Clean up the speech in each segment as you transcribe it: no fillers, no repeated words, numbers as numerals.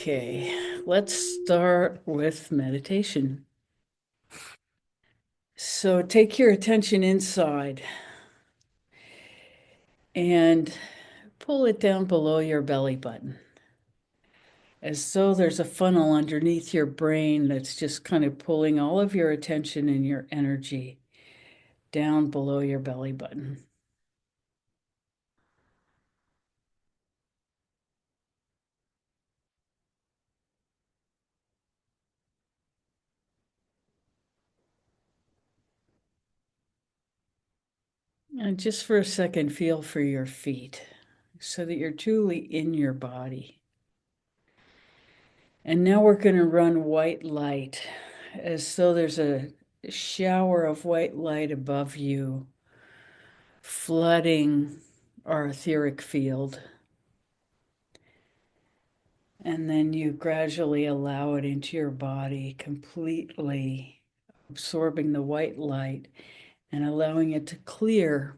Okay, let's start with meditation. So take your attention inside and pull it down below your belly button, as though there's a funnel underneath your brain that's just kind of pulling all of your attention and your energy down below your belly button. And just for a second, feel for your feet so that you're truly in your body. And now we're going to run white light as though there's a shower of white light above you, flooding our etheric field. And then you gradually allow it into your body, completely absorbing the white light and allowing it to clear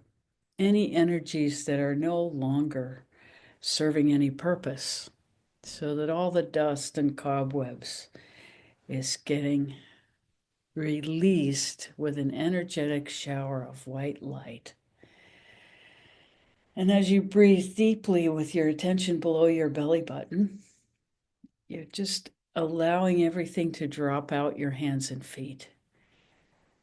any energies that are no longer serving any purpose, so that all the dust and cobwebs is getting released with an energetic shower of white light. And as you breathe deeply with your attention below your belly button, you're just allowing everything to drop out your hands and feet.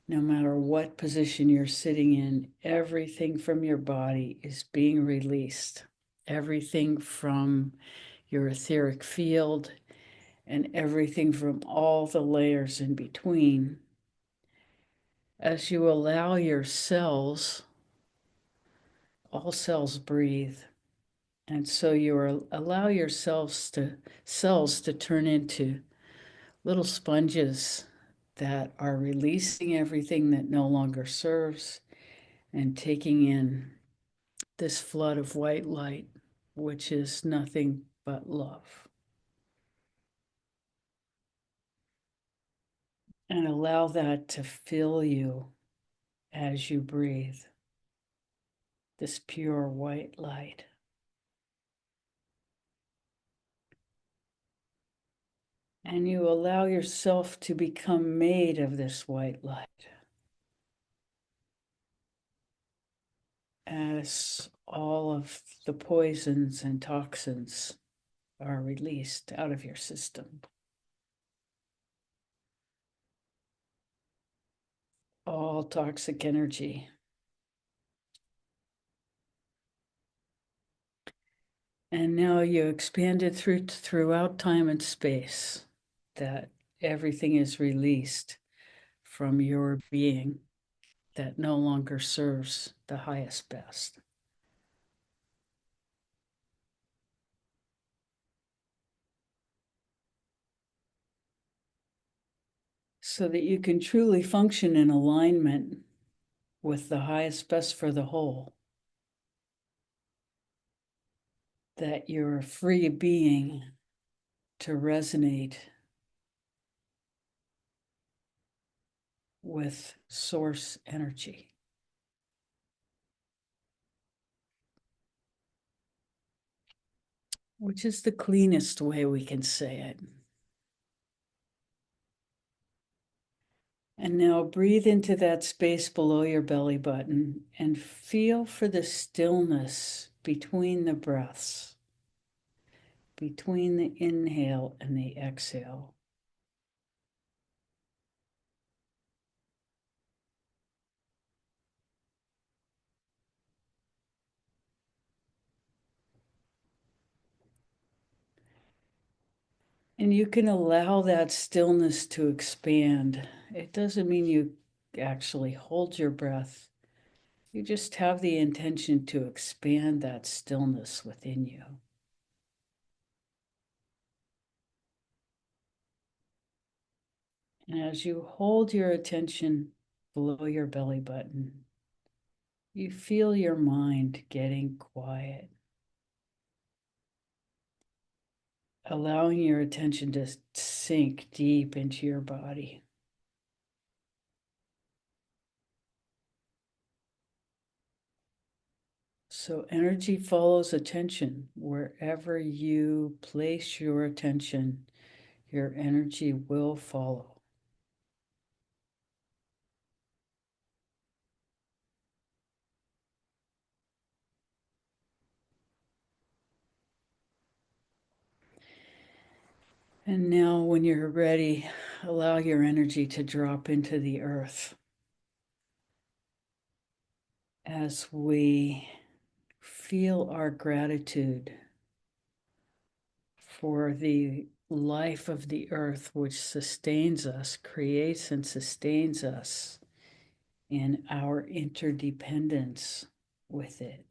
No matter what position you're sitting in, everything from your body is being released. Everything from your etheric field and everything from all the layers in between. As you allow your cells, all cells breathe. And so you allow your cells to turn into little sponges that are releasing everything that no longer serves and taking in this flood of white light, which is nothing but love. And allow that to fill you as you breathe, this pure white light. And you allow yourself to become made of this white light as all of the poisons and toxins are released out of your system. All toxic energy. And now you expand it throughout time and space, that everything is released from your being that no longer serves the highest best. So that you can truly function in alignment with the highest best for the whole. That you're a free being to resonate with source energy. Which is the cleanest way we can say it. And now breathe into that space below your belly button and feel for the stillness between the breaths, between the inhale and the exhale. And you can allow that stillness to expand. It doesn't mean you actually hold your breath. You just have the intention to expand that stillness within you. And as you hold your attention below your belly button, you feel your mind getting quiet, allowing your attention to sink deep into your body. So energy follows attention. Wherever you place your attention, your energy will follow. And now, when you're ready, allow your energy to drop into the earth as we feel our gratitude for the life of the earth, which sustains us, creates and sustains us in our interdependence with it.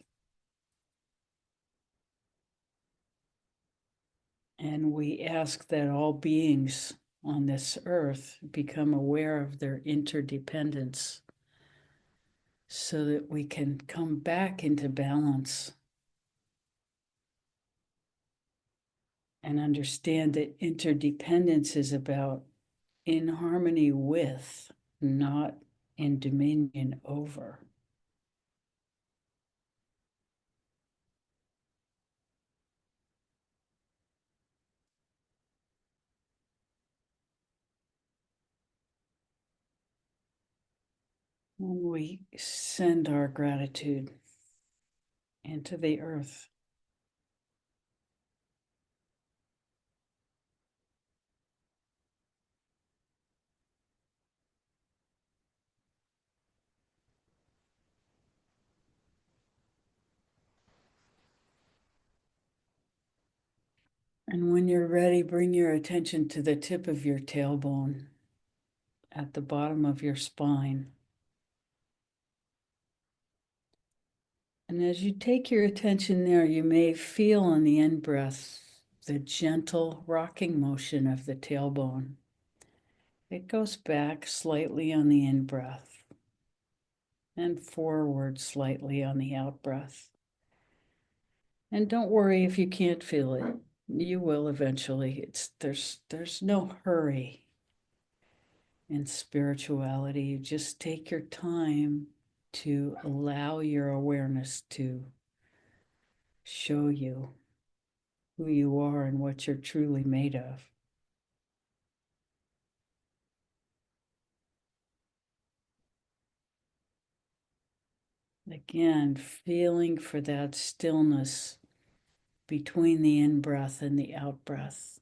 And we ask that all beings on this earth become aware of their interdependence so that we can come back into balance and understand that interdependence is about in harmony with, not in dominion over. When we send our gratitude into the earth, and when you're ready, bring your attention to the tip of your tailbone at the bottom of your spine. And as you take your attention there, you may feel on the in breath the gentle rocking motion of the tailbone. It goes back slightly on the in breath and forward slightly on the out breath. And don't worry if you can't feel it. You will eventually. There's no hurry in spirituality. You just take your time to allow your awareness to show you who you are and what you're truly made of. Again, feeling for that stillness between the in breath and the out breath.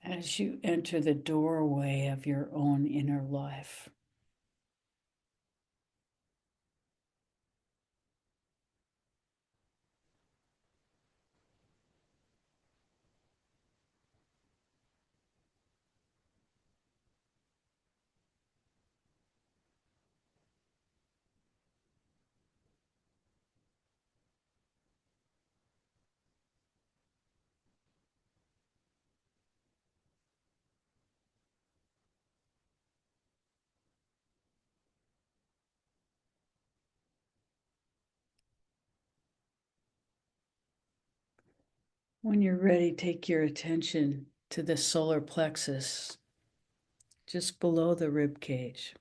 As you enter the doorway of your own inner life. When you're ready, take your attention to the solar plexus, just below the rib cage.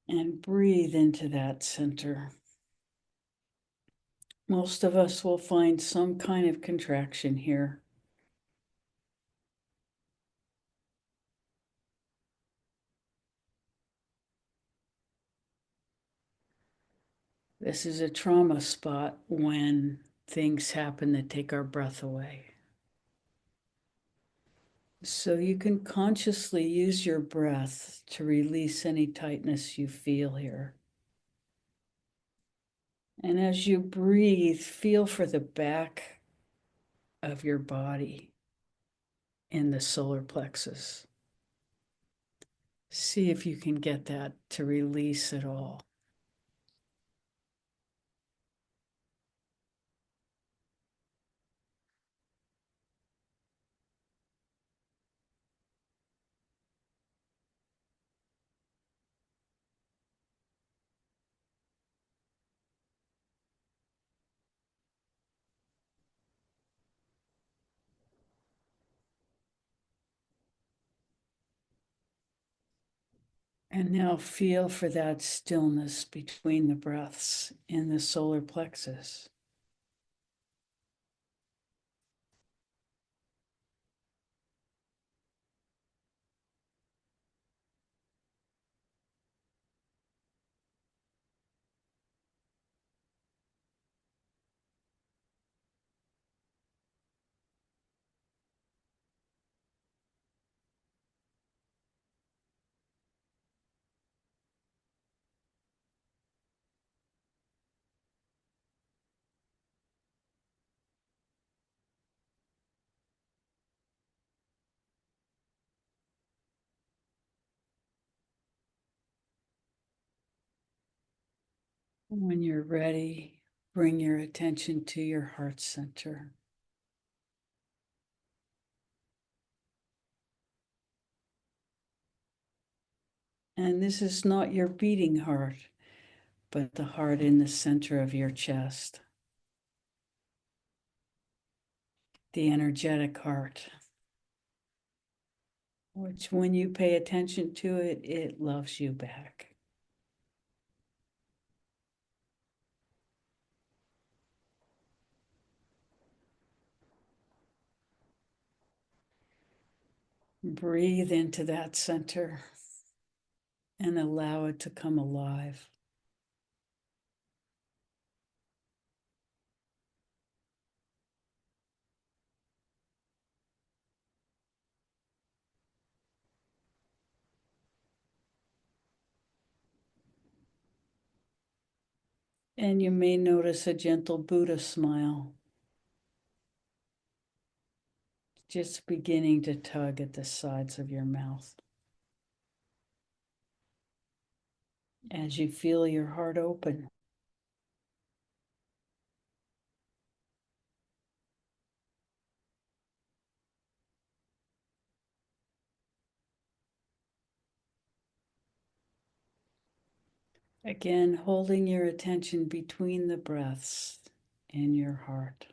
And breathe into that center. Most of us will find some kind of contraction here. This is a trauma spot when things happen that take our breath away. So you can consciously use your breath to release any tightness you feel here. And as you breathe, feel for the back of your body in the solar plexus. See if you can get that to release it all. And now feel for that stillness between the breaths in the solar plexus. When you're ready, bring your attention to your heart center. And this is not your beating heart, but the heart in the center of your chest, the energetic heart, which when you pay attention to it, it loves you back. Breathe into that center and allow it to come alive. And you may notice a gentle Buddha smile, just beginning to tug at the sides of your mouth. As you feel your heart open. Again, holding your attention between the breaths in your heart.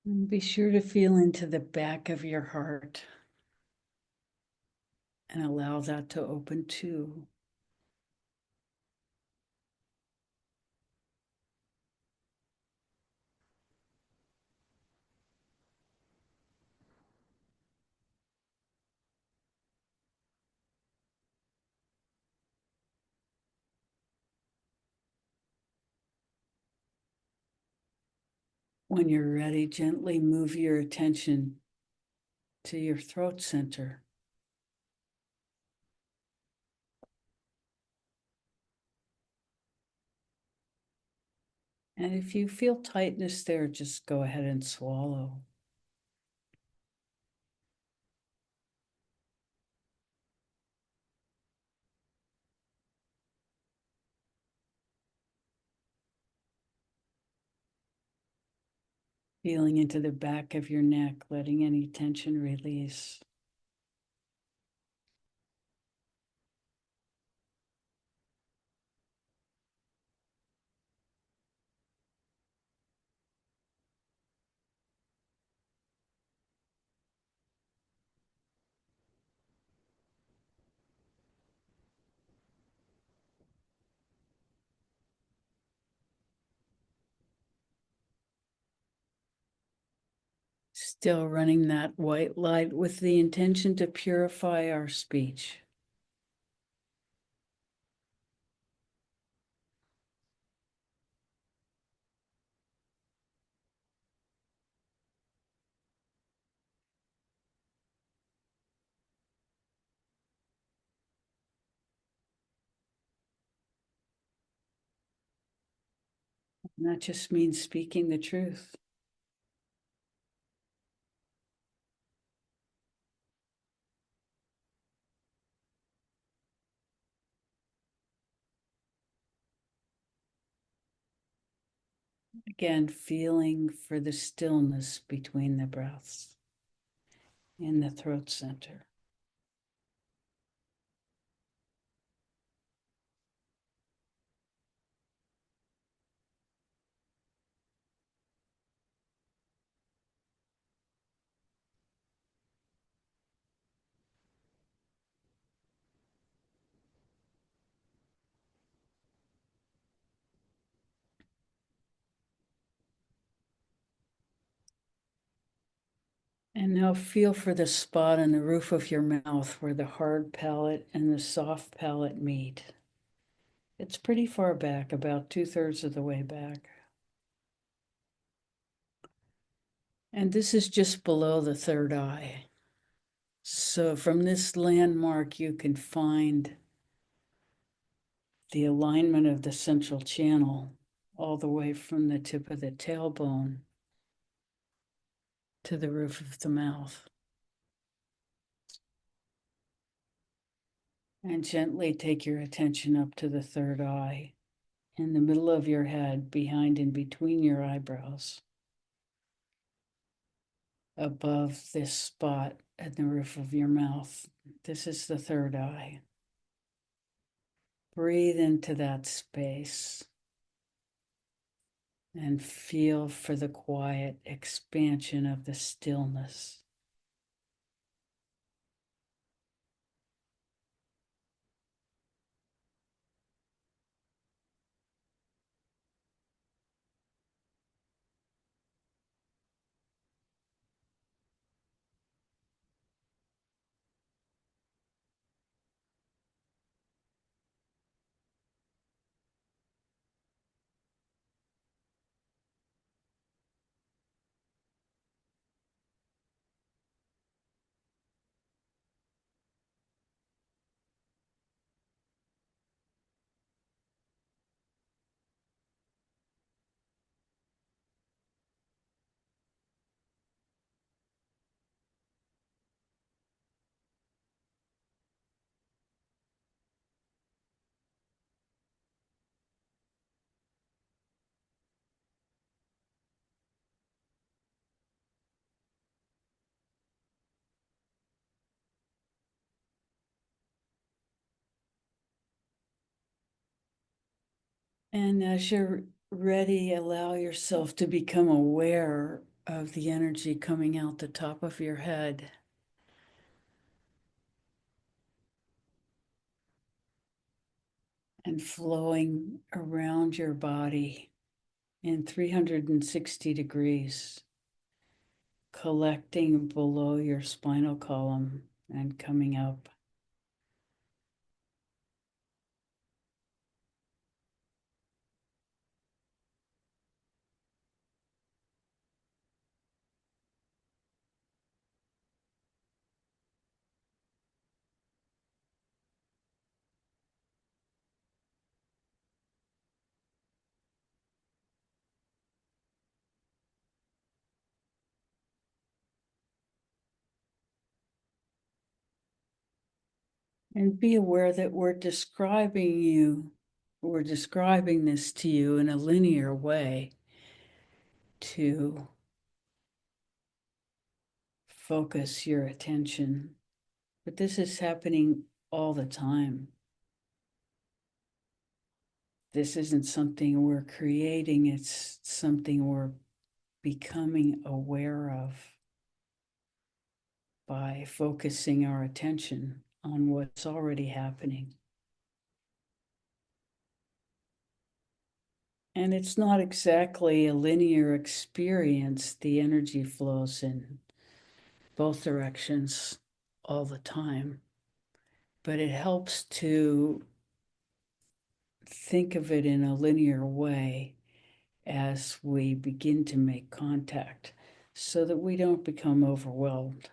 And be sure to feel into the back of your heart and allow that to open too. When you're ready, gently move your attention to your throat center. And if you feel tightness there, just go ahead and swallow. Feeling into the back of your neck, letting any tension release. Still running that white light with the intention to purify our speech. And that just means speaking the truth. Again, feeling for the stillness between the breaths in the throat center. And now feel for the spot on the roof of your mouth where the hard palate and the soft palate meet. It's pretty far back, about 2/3 of the way back. And this is just below the third eye. So from this landmark, you can find the alignment of the central channel all the way from the tip of the tailbone to the roof of the mouth. And gently take your attention up to the third eye in the middle of your head, behind and between your eyebrows, above this spot at the roof of your mouth. This is the third eye. Breathe into that space and feel for the quiet expansion of the stillness. And as you're ready, allow yourself to become aware of the energy coming out the top of your head. And flowing around your body in 360 degrees, collecting below your spinal column and coming up. And be aware that we're describing this to you in a linear way to focus your attention. But this is happening all the time. This isn't something we're creating, it's something we're becoming aware of by focusing our attention on what's already happening. And it's not exactly a linear experience the energy flows in. both directions all the time, but it helps to think of it in a linear way as we begin to make contact so that we don't become overwhelmed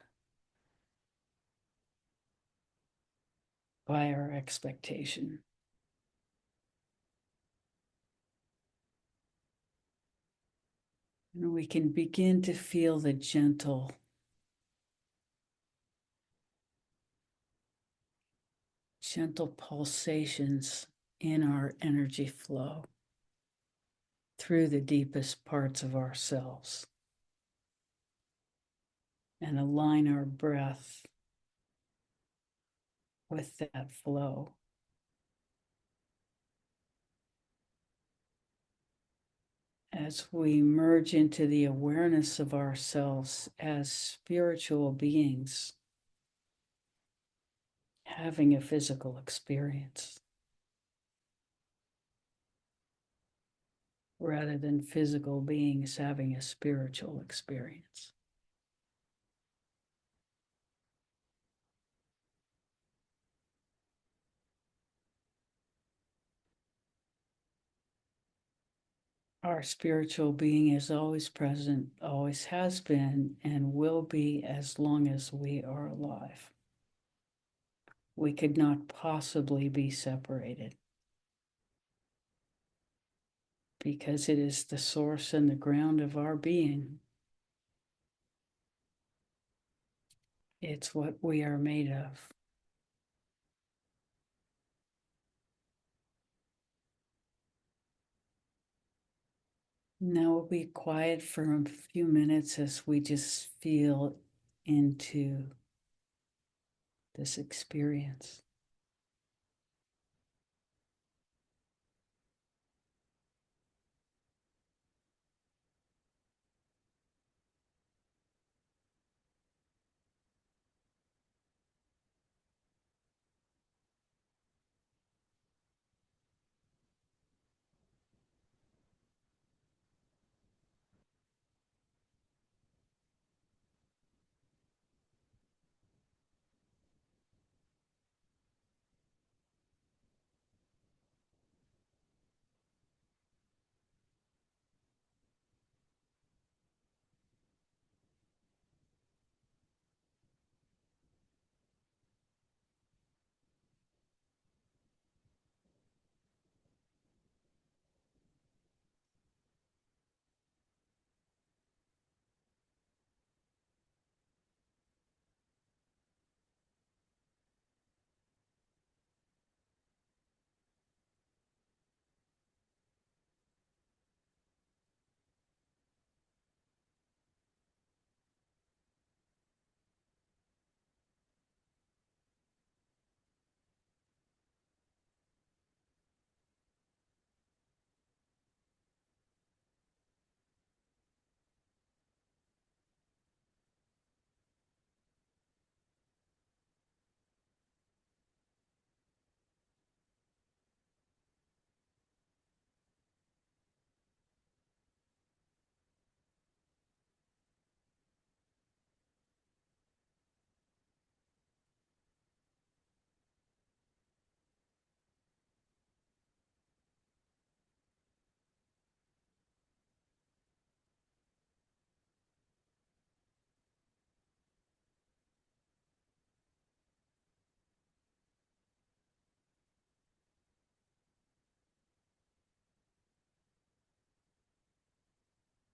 by our expectation. And we can begin to feel the gentle pulsations in our energy flow through the deepest parts of ourselves, and align our breath with that flow. As we merge into the awareness of ourselves as spiritual beings having a physical experience, rather than physical beings having a spiritual experience. Our spiritual being is always present, always has been, and will be as long as we are alive. We could not possibly be separated because it is the source and the ground of our being. It's what we are made of. Now we'll be quiet for a few minutes as we just feel into this experience.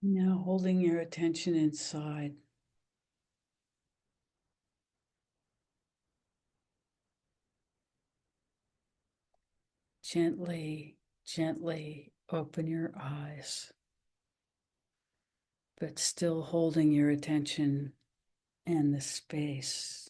Now holding your attention inside. Gently, gently open your eyes, but still holding your attention in the space.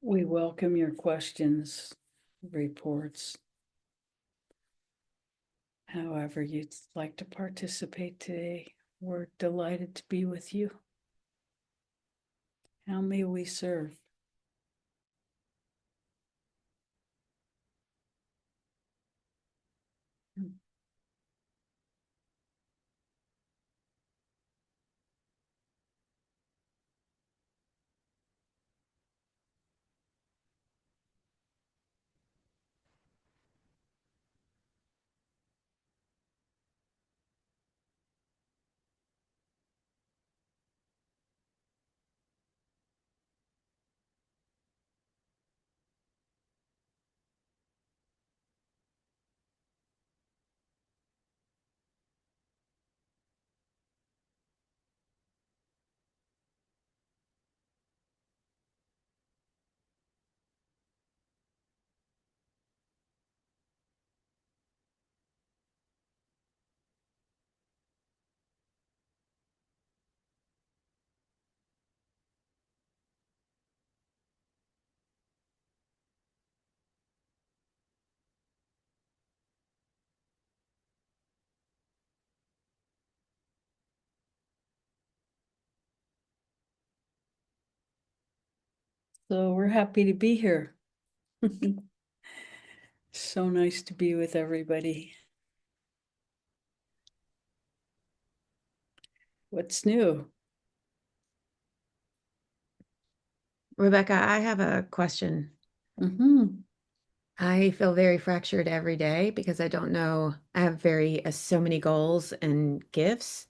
We welcome your questions, reports, however you'd like to participate today. We're delighted to be with you. How may we serve? So we're happy to be here. So nice to be with everybody. What's new? Rebecca, I have a question. Mm-hmm. I feel very fractured every day because I don't know. I have so many goals and gifts,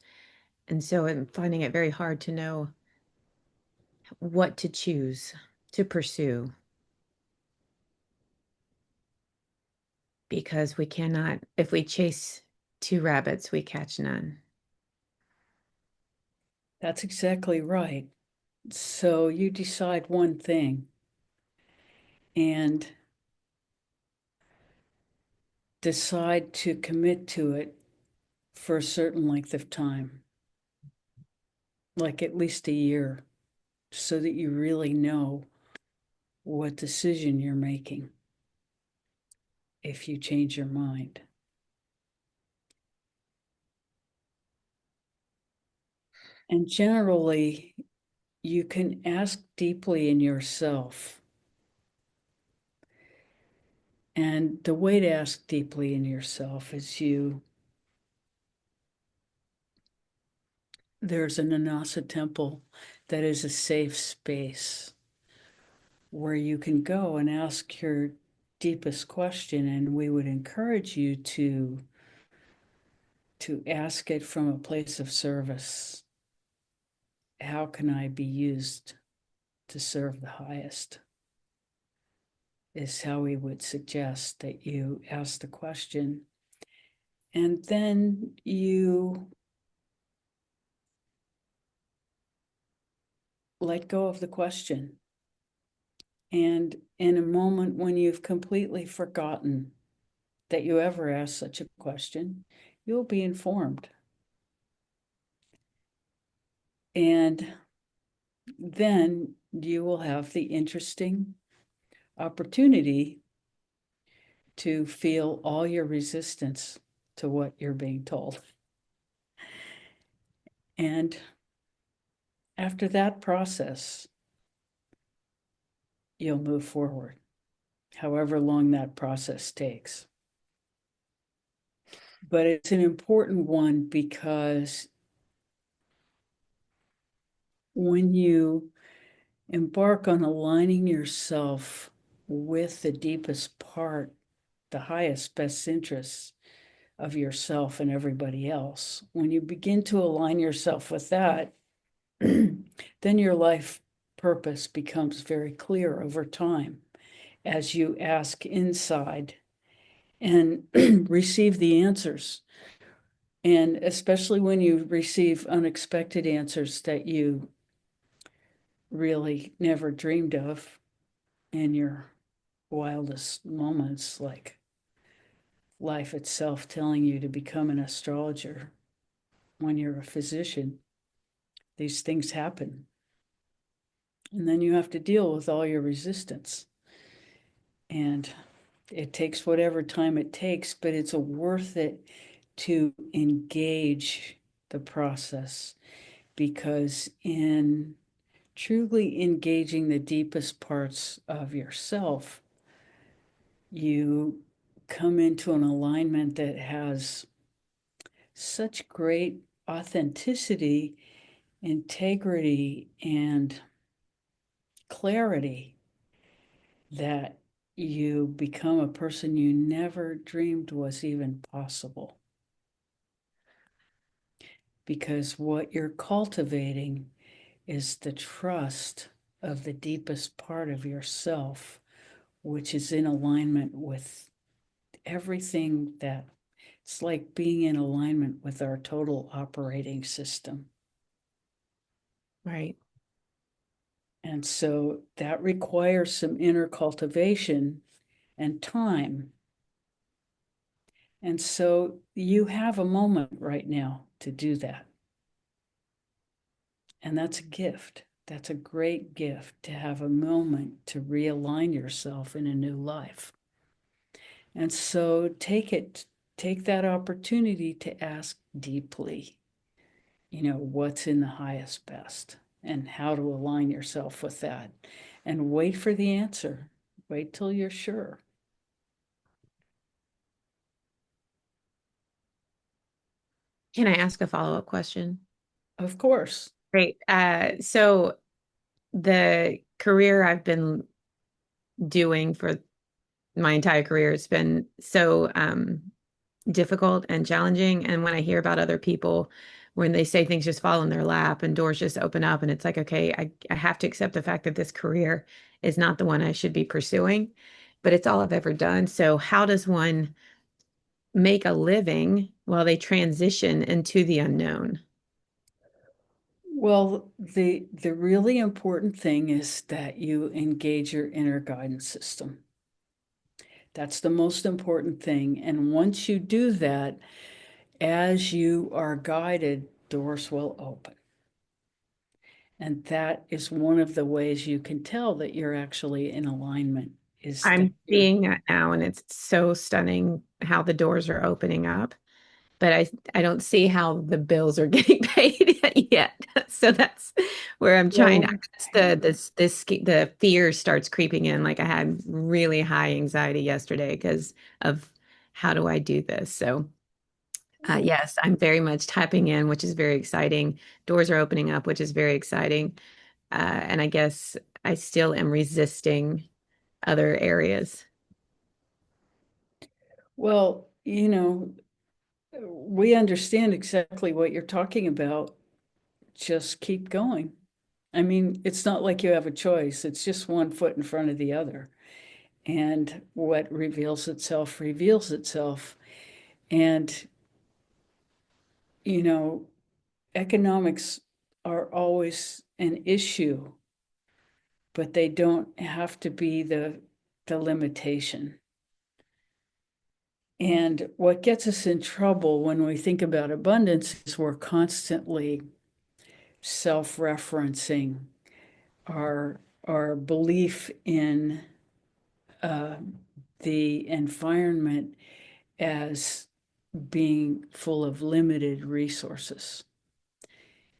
and so I'm finding it very hard to know what to choose to pursue because we cannot, if we chase two rabbits, we catch none. That's exactly right. So you decide one thing and decide to commit to it for a certain length of time, like at least a year, so that you really know what decision you're making if you change your mind. And generally, you can ask deeply in yourself. And the way to ask deeply in yourself is there's an Anasa temple that is a safe space where you can go and ask your deepest question. And we would encourage you to ask it from a place of service. How can I be used to serve the highest? Is how we would suggest that you ask the question. And then you let go of the question. And in a moment when you've completely forgotten that you ever asked such a question, you'll be informed. And then you will have the interesting opportunity to feel all your resistance to what you're being told. And after that process, you'll move forward, however long that process takes. But it's an important one because when you embark on aligning yourself with the deepest part, the highest best interests of yourself and everybody else, when you begin to align yourself with that, then your life purpose becomes very clear over time as you ask inside and receive the answers. And especially when you receive unexpected answers that you really never dreamed of in your wildest moments, like life itself telling you to become an astrologer when you're a physician. These things happen. And then you have to deal with all your resistance. And it takes whatever time it takes, but it's worth it to engage the process, because in truly engaging the deepest parts of yourself, you come into an alignment that has such great authenticity, integrity, and clarity that you become a person you never dreamed was even possible. Because what you're cultivating is the trust of the deepest part of yourself, which is in alignment with everything that it's like being in alignment with our total operating system. Right. And so that requires some inner cultivation and time. And so you have a moment right now to do that. And that's a gift. That's a great gift to have a moment to realign yourself in a new life. And so take that opportunity to ask deeply, what's in the highest best and how to align yourself with that. and wait for the answer. Wait till you're sure. Can I ask a follow-up question? Of course. Great. So the career I've been doing for my entire career has been so difficult and challenging. And when I hear about other people, when they say things just fall in their lap and doors just open up, and it's like, okay, I have to accept the fact that this career is not the one I should be pursuing, but it's all I've ever done. So how does one make a living while they transition into the unknown? Well, the really important thing is that you engage your inner guidance system. That's the most important thing. And once you do that, as you are guided, doors will open. And that is one of the ways you can tell that you're actually in alignment, is that I'm you're, seeing that now, and it's so stunning how the doors are opening up. But I don't see how the bills are getting paid yet. So that's where I'm trying. well, That's the fear starts creeping in. Like I had really high anxiety yesterday because of how do I do this? So yes, I'm very much tapping in, which is very exciting. Doors are opening up, which is very exciting. And I guess I still am resisting other areas. well, we understand exactly what you're talking about. Just keep going. I mean, it's not like you have a choice. It's just one foot in front of the other. And what reveals itself reveals itself. And, you know, economics are always an issue, but they don't have to be the limitation. And what gets us in trouble when we think about abundance is we're constantly self-referencing our belief in uh, the environment as being full of limited resources.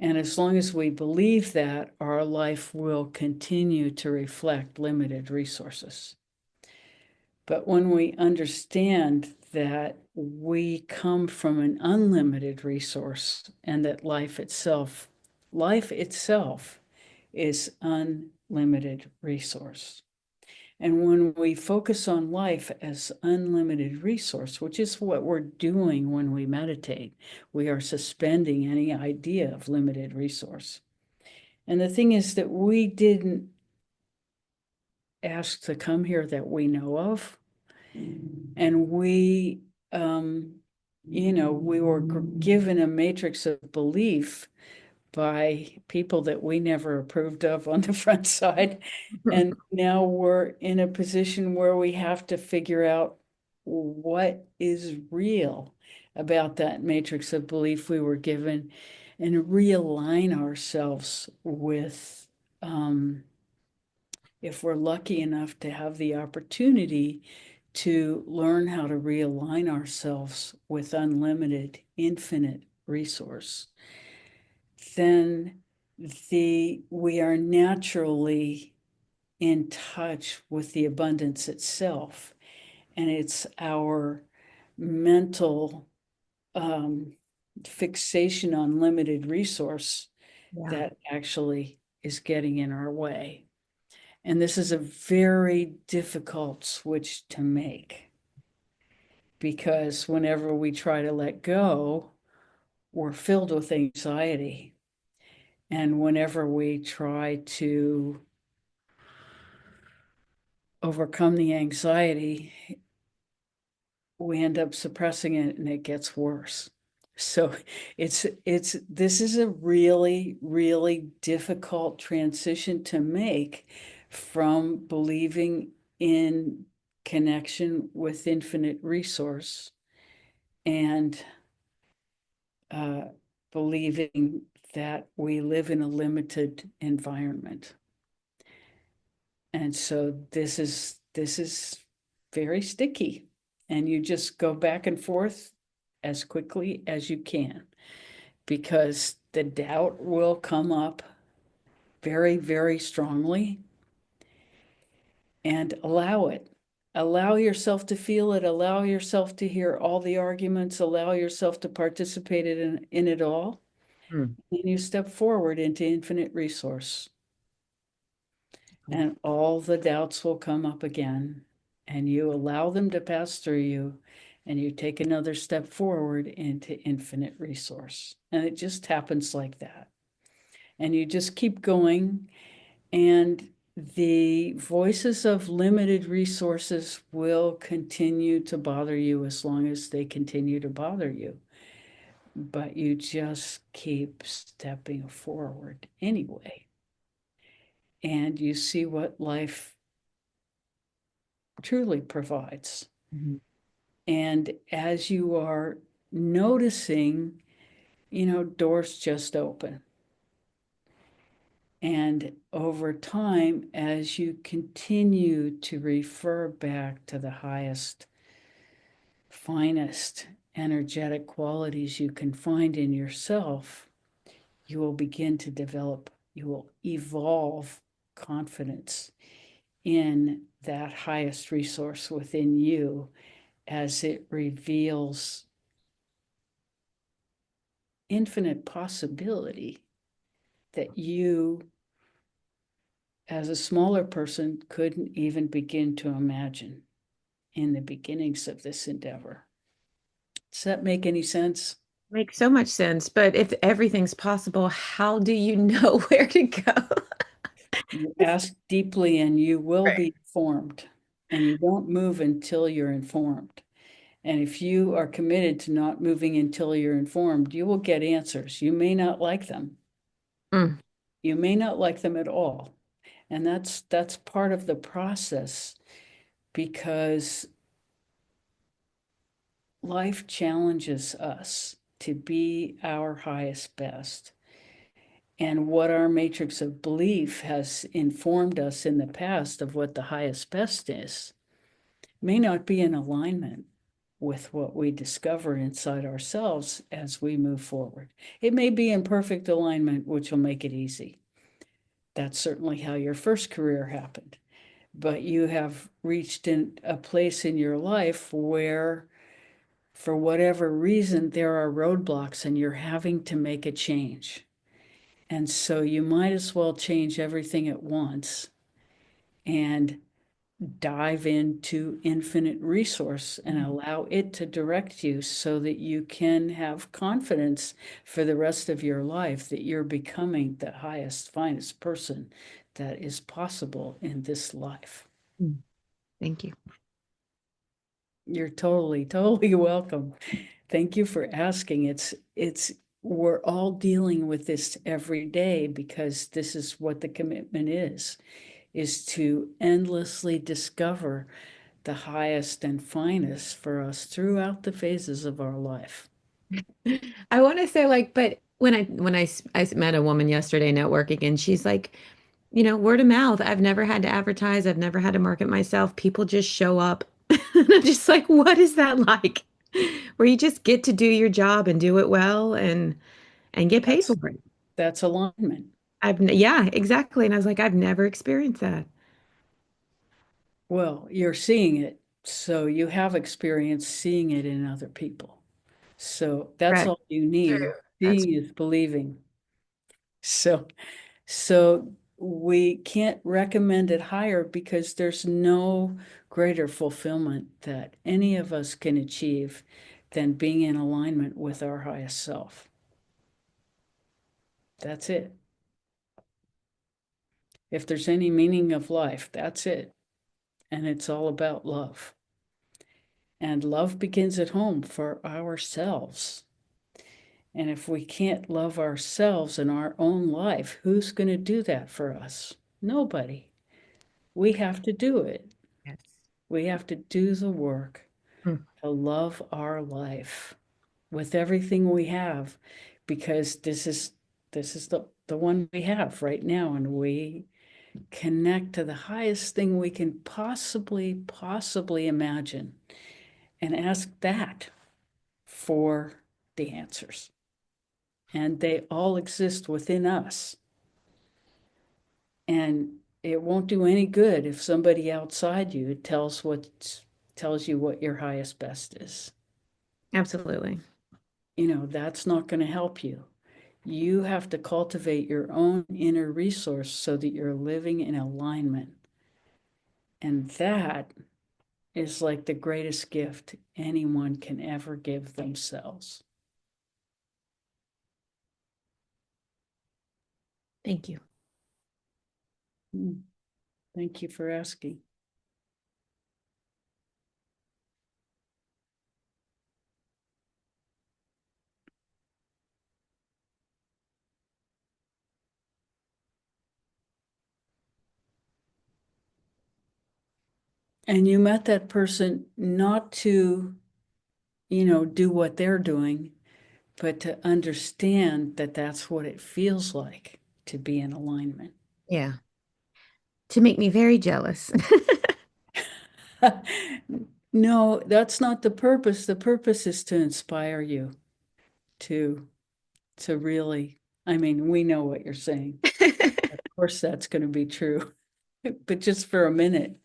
And as long as we believe that, our life will continue to reflect limited resources. But when we understand that we come from an unlimited resource and that life itself is unlimited resource. And when we focus on life as unlimited resource, which is what we're doing when we meditate, we are suspending any idea of limited resource. And the thing is that we didn't ask to come here that we know of. And um, we were given a matrix of belief by people that we never approved of on the front side. And now we're in a position where we have to figure out what is real about that matrix of belief we were given and realign ourselves with, if we're lucky enough to have the opportunity to learn how to realign ourselves with unlimited, infinite resource, then we are naturally in touch with the abundance itself. And it's our mental fixation on limited resource Yeah. that actually is getting in our way. And this is a very difficult switch to make because whenever we try to let go, we're filled with anxiety. And whenever we try to overcome the anxiety, we end up suppressing it and it gets worse. So this is a really, really difficult transition to make from believing in connection with infinite resource and uh, believing that we live in a limited environment. And so this is very sticky. And you just go back and forth as quickly as you can because the doubt will come up very, very strongly. and allow it. Allow yourself to feel it, allow yourself to hear all the arguments, allow yourself to participate in it all. Mm. And you step forward into infinite resource. Cool. And all the doubts will come up again. And you allow them to pass through you. And you take another step forward into infinite resource. And it just happens like that. And you just keep going. And the voices of limited resources will continue to bother you as long as they continue to bother you. But you just keep stepping forward anyway. And you see what life truly provides. Mhm. And as you are noticing, doors just open. And over time, as you continue to refer back to the highest, finest energetic qualities you can find in yourself, you will begin to develop, you will evolve confidence in that highest resource within you as it reveals infinite possibility that you, as a smaller person, couldn't even begin to imagine in the beginnings of this endeavor. Does that make any sense? Makes so much sense. But if everything's possible, how do you know where to go? You ask deeply and you will Right. be informed, and you don't move until you're informed. And if you are committed to not moving until you're informed, you will get answers. You may not like them. Mm. You may not like them at all. And that's part of the process because life challenges us to be our highest best. And what our matrix of belief has informed us in the past of what the highest best is may not be in alignment with what we discover inside ourselves as we move forward. It may be in perfect alignment, which will make it easy. That's certainly how your first career happened. But you have reached in a place in your life where, for whatever reason, there are roadblocks and you're having to make a change. And so you might as well change everything at once and dive into infinite resource and allow it to direct you so that you can have confidence for the rest of your life that you're becoming the highest, finest person that is possible in this life. Mm. Thank you. You're totally, totally welcome. Thank you for asking. We're all dealing with this every day because this is what the commitment is to endlessly discover the highest and finest for us throughout the phases of our life. I want to say like, but I met a woman yesterday networking and she's like, word of mouth. I've never had to advertise. I've never had to market myself. People just show up. And I'm just like, what is that like? Where you just get to do your job and do it well and get paid for That's it. that's alignment. Yeah, exactly. And I was like, I've never experienced that. Well, you're seeing it, so you have experience seeing it in other people. So that's Correct. all you True. need. That's Seeing is believing. So we can't recommend it higher because there's no greater fulfillment that any of us can achieve than being in alignment with our highest self. That's it. If there's any meaning of life, that's it. And it's all about love. And love begins at home for ourselves. And if we can't love ourselves in our own life, who's going to do that for us? Nobody. We have to do it. yes. We have to do the work Mm. to love our life with everything we have, because this is the one we have right now, and we connect to the highest thing we can possibly imagine and ask that for the answers. And they all exist within us. And it won't do any good if somebody outside you tells you what your highest best is. Absolutely. That's not going to help you. You have to cultivate your own inner resource so that you're living in alignment. And that is like the greatest gift anyone can ever give themselves. Thank you. Mm, Thank you for asking. And you met that person not to, do what they're doing, but to understand that that's what it feels like to be in alignment. Yeah. To make me very jealous. No, that's not the purpose. The purpose is to inspire you to really, I mean, we know what you're saying. Of course, that's going to be true. But just for a minute,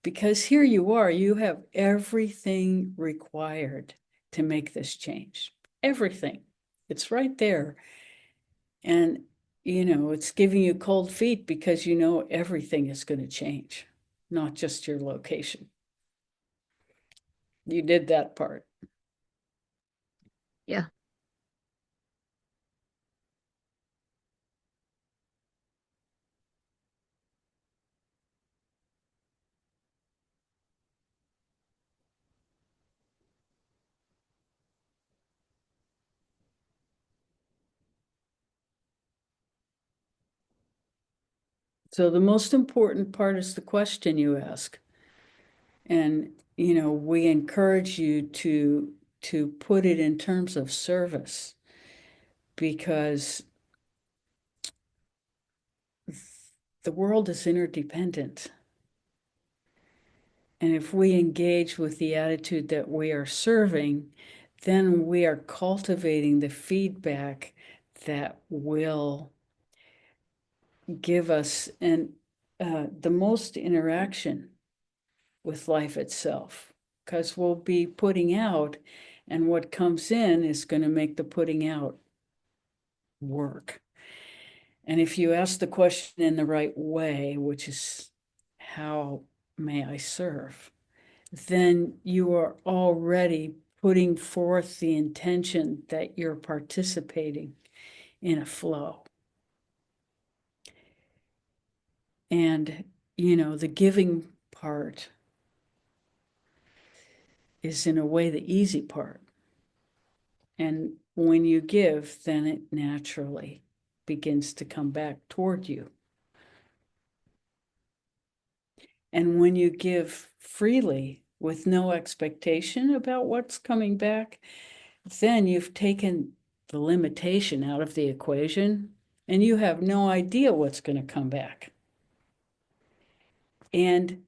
because here you are, you have everything required to make this change. Everything. It's right there. And, it's giving you cold feet because you know everything is going to change, not just your location. You did that part. Yeah. So the most important part is the question you ask. And, we encourage you to put it in terms of service because the world is interdependent. And if we engage with the attitude that we are serving, then we are cultivating the feedback that will give us the most interaction with life itself, because we'll be putting out, and what comes in is going to make the putting out work. And if you ask the question in the right way, which is, how may I serve? Then you are already putting forth the intention that you're participating in a flow. And, the giving part is in a way the easy part. And when you give, then it naturally begins to come back toward you. And when you give freely with no expectation about what's coming back, then you've taken the limitation out of the equation and you have no idea what's going to come back. And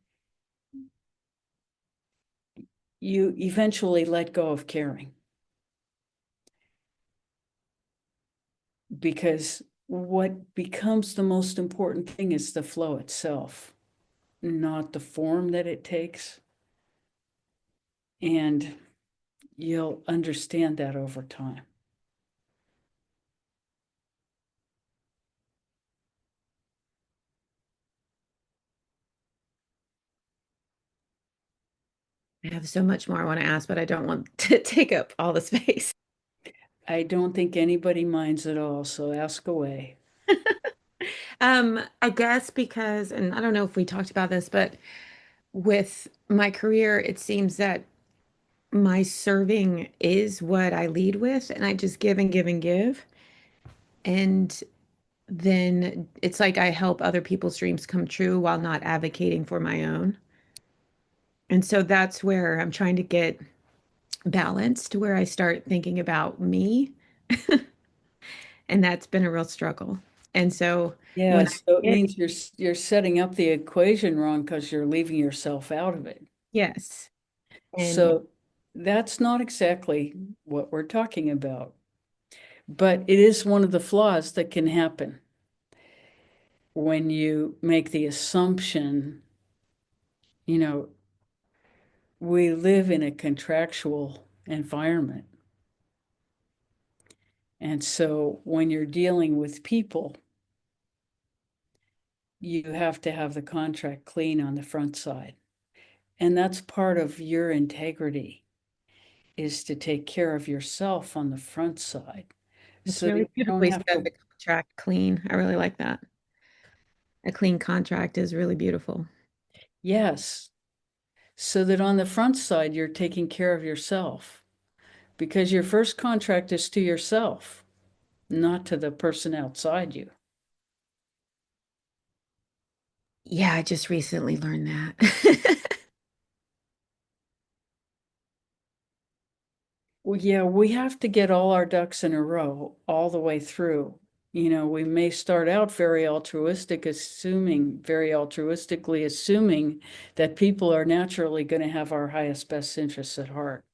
you eventually let go of caring because what becomes the most important thing is the flow itself, not the form that it takes. And you'll understand that over time. I have so much more I want to ask, but I don't want to take up all the space. I don't think anybody minds at all, so ask away. I guess because, and I don't know if we talked about this, but with my career, it seems that my serving is what I lead with, and I just give and give and give. And then it's like I help other people's dreams come true while not advocating for my own. And so that's where I'm trying to get balanced, where I start thinking about me. And that's been a real struggle. And so Yeah, when I so it get, means you're setting up the equation wrong because you're leaving yourself out of it. yes. And So that's not exactly what we're talking about, but it is one of the flaws that can happen. when you make the assumption, you know, we live in a contractual environment. And so when you're dealing with people, you have to have the contract clean on the front side. And that's part of your integrity, is to take care of yourself on the front side It's so that really you don't beautifully have said, to. the contract clean. I really like that. A clean contract is really beautiful. Yes, so that on the front side, you're taking care of yourself, because your first contract is to yourself, not to the person outside you. Yeah, I just recently learned that. Well, yeah, we have to get all our ducks in a row all the way through. We may start out very altruistically assuming that people are naturally going to have our highest best interests at heart.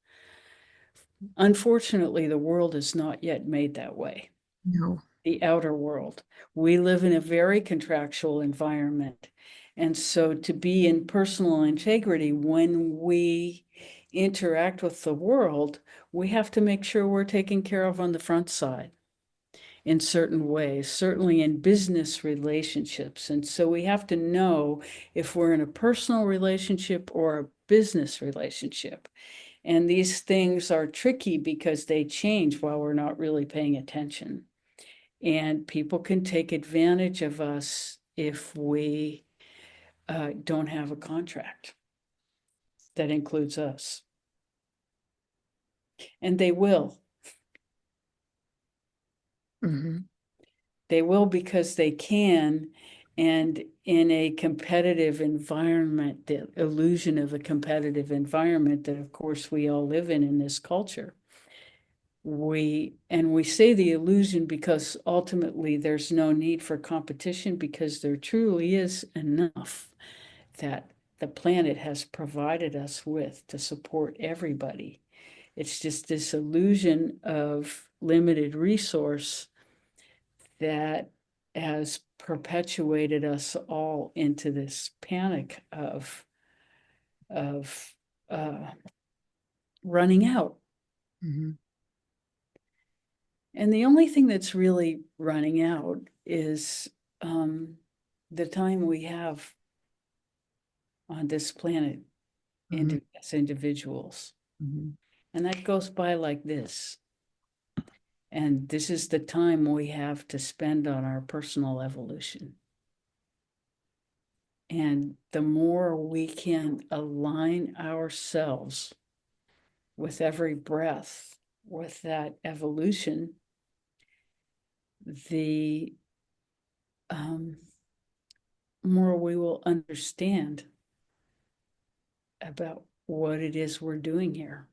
Unfortunately, the world is not yet made that way. No. The outer world. We live in a very contractual environment. And so to be in personal integrity when we interact with the world, we have to make sure we're taken care of on the front side in certain ways, certainly in business relationships. And so we have to know if we're in a personal relationship or a business relationship. And these things are tricky because they change while we're not really paying attention. And people can take advantage of us if we don't have a contract that includes us. And they will. Hmm. They will because they can. And in a competitive environment, the illusion of a competitive environment that, of course, we all live in this culture. We say the illusion because ultimately there's no need for competition, because there truly is enough that the planet has provided us with to support everybody. It's just this illusion of limited resource that has perpetuated us all into this panic of uh, running out. Hmm. And the only thing that's really running out is um, the time we have on this planet Hmm. as individuals. Hmm. And that goes by like this. And this is the time we have to spend on our personal evolution. And the more we can align ourselves with every breath, with that evolution, the more we will understand about what it is we're doing here.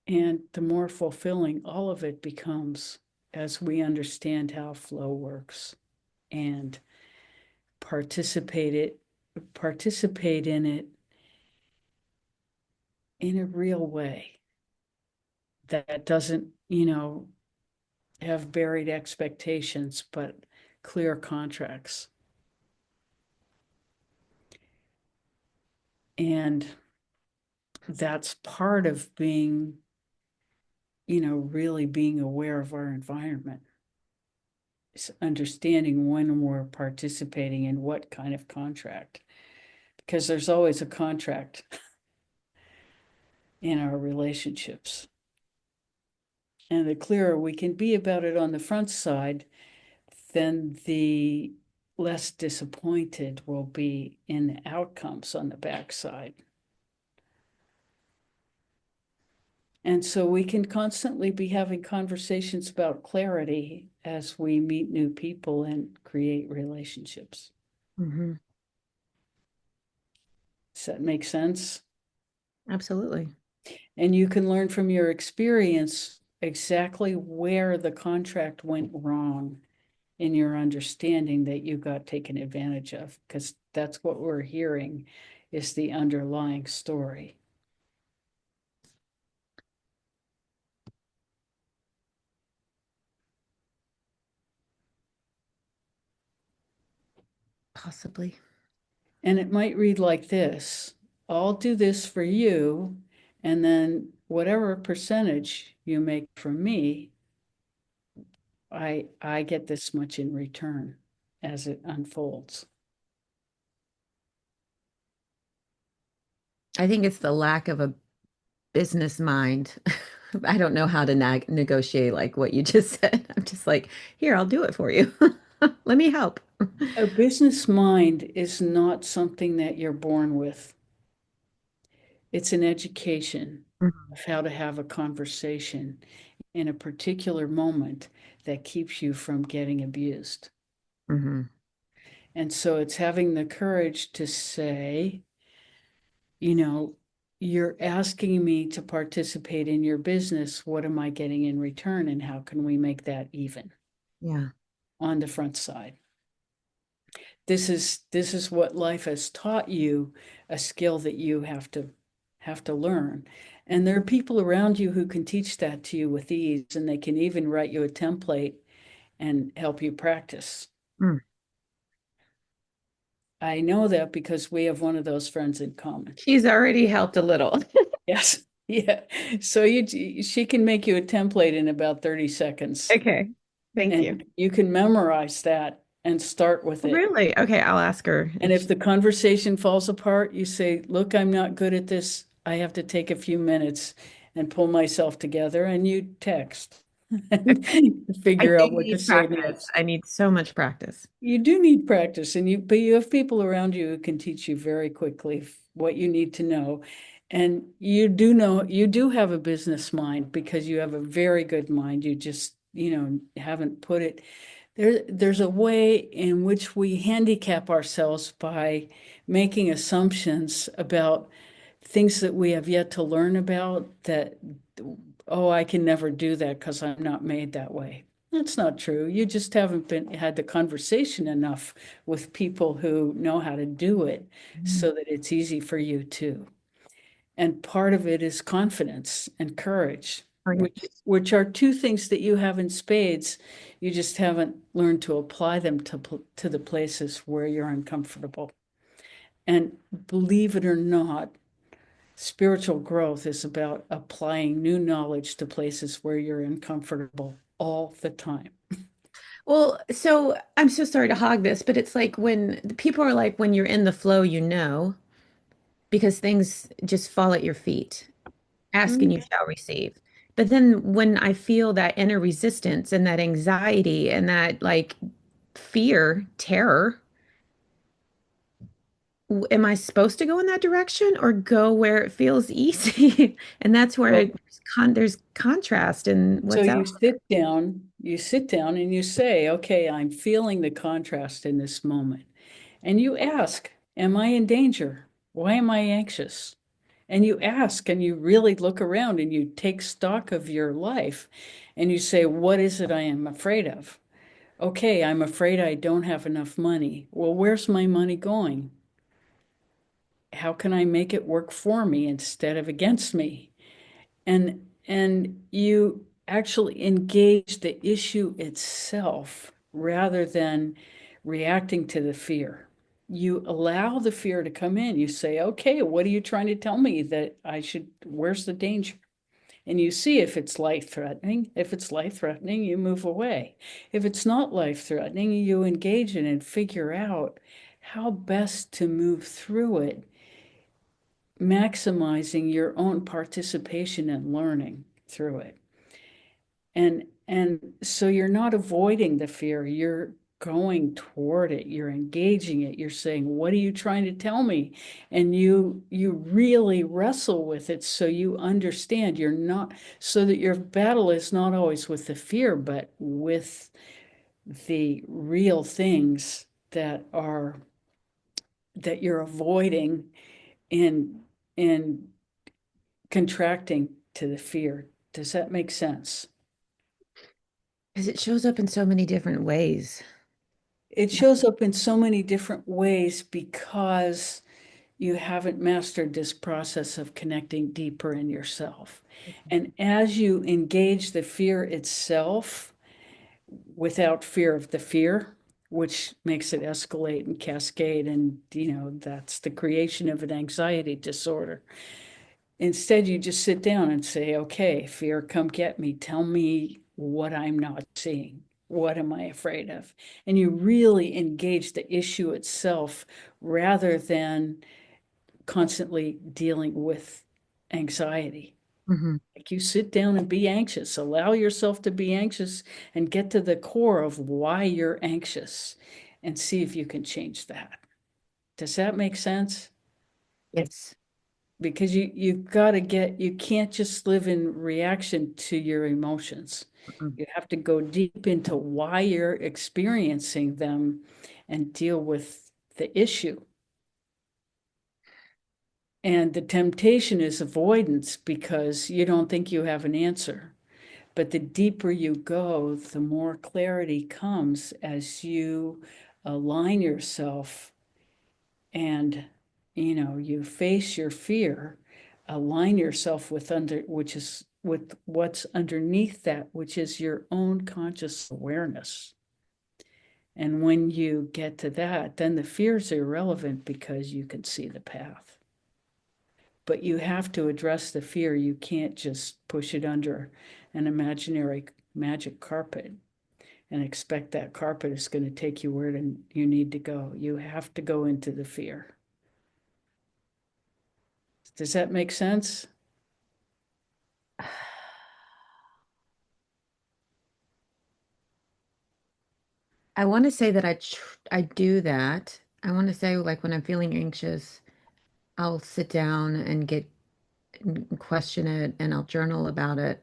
And the more fulfilling all of it becomes as we understand how flow works and participate in it in a real way that doesn't, have buried expectations, but clear contracts. And that's part of being, really being aware of our environment. It's understanding when we're participating in what kind of contract, because there's always a contract in our relationships. And the clearer we can be about it on the front side, then the less disappointed we'll be in the outcomes on the backside. And so we can constantly be having conversations about clarity as we meet new people and create relationships. Hmm. Does that make sense? Absolutely. And you can learn from your experience exactly where the contract went wrong in your understanding that you got taken advantage of, because that's what we're hearing is the underlying story. Possibly. And it might read like this: I'll do this for you, and then whatever percentage you make from me, I get this much in return as it unfolds. I think it's the lack of a business mind. I don't know how to negotiate like what you just said. I'm just like, here, I'll do it for you. Let me help. A business mind is not something that you're born with. It's an education Mhm. of how to have a conversation in a particular moment that keeps you from getting abused. Mhm. And so it's having the courage to say, you know, you're asking me to participate in your business. What am I getting in return? And how can we make that even Yeah. on the front side? This is what life has taught you, a skill that you have to learn. And there are people around you who can teach that to you with ease, and they can even write you a template and help you practice. Mm. I know that because we have one of those friends in common. She's already helped a little. Yes. Yeah. So she can make you a template in about 30 seconds, Okay. Thank you. and you can memorize that and start with it. Really? Okay, I'll ask her And if if she, the conversation falls apart, you say, look, I'm not good at this. I have to take a few minutes and pull myself together. And you text and I figure do out what to need say practice. next. I need so much practice. You do need practice, but you have people around you who can teach you very quickly what you need to know. And you do have a business mind because you have a very good mind. You just, haven't put it there's a way in which we handicap ourselves by making assumptions about things that we have yet to learn about that, oh, I can never do that because I'm not made that way. That's not true. You just haven't been had the conversation enough with people who know how to do it Mm. so that it's easy for you too. And part of it is confidence and courage, Oh, yeah. which are two things that you have in spades. You just haven't learned to apply them to the places where you're uncomfortable. And believe it or not, spiritual growth is about applying new knowledge to places where you're uncomfortable all the time. Well, so I'm so sorry to hog this, but it's like when the people are like, when you're in the flow, because things just fall at your feet. Ask and Mm. you shall receive. But then when I feel that inner resistance and that anxiety and that like fear, terror, am I supposed to go in that direction or go where it feels easy? And that's where So, there's contrast in so what's out. you sit down and you say, okay, I'm feeling the contrast in this moment. And you ask, am I in danger? Why am I anxious? And you ask and you really look around and you take stock of your life and you say, what is it I am afraid of? Okay, I'm afraid I don't have enough money. Well, where's my money going? How can I make it work for me instead of against me? And you actually engage the issue itself rather than reacting to the fear. You allow the fear to come in. You say, okay, what are you trying to tell me that I should, where's the danger? And you see if it's life threatening. If it's life threatening, you move away. If it's not life threatening, you engage in and figure out how best to move through it, maximizing your own participation and learning through it. And so you're not avoiding the fear, you're going toward it, you're engaging it, you're saying, what are you trying to tell me? And you really wrestle with it so you understand you're not, so that your battle is not always with the fear, but with the real things that you're avoiding in in contracting to the fear. Does that make sense? Because it shows up in so many different ways. It shows up in so many different ways because you haven't mastered this process of connecting deeper in yourself. And as you engage the fear itself without fear of the fear, which makes it escalate and cascade. And, that's the creation of an anxiety disorder. Instead, you just sit down and say, okay, fear, come get me. Tell me what I'm not seeing. What am I afraid of? And you really engage the issue itself rather than constantly dealing with anxiety. Hmm. Like you sit down and be anxious, allow yourself to be anxious and get to the core of why you're anxious and see if you can change that. Does that make sense? Yes. Because you can't just live in reaction to your emotions. Mhm. You have to go deep into why you're experiencing them and deal with the issue. And the temptation is avoidance because you don't think you have an answer. But the deeper you go, the more clarity comes as you align yourself and you face your fear, align yourself with which is with what's underneath that, which is your own conscious awareness. And when you get to that, then the fear is irrelevant because you can see the path. But you have to address the fear. You can't just push it under an imaginary magic carpet and expect that carpet is going to take you where you need to go. You have to go into the fear. Does that make sense? I want to say that I do that. I want to say like when I'm feeling anxious, I'll sit down and get and question it and I'll journal about it.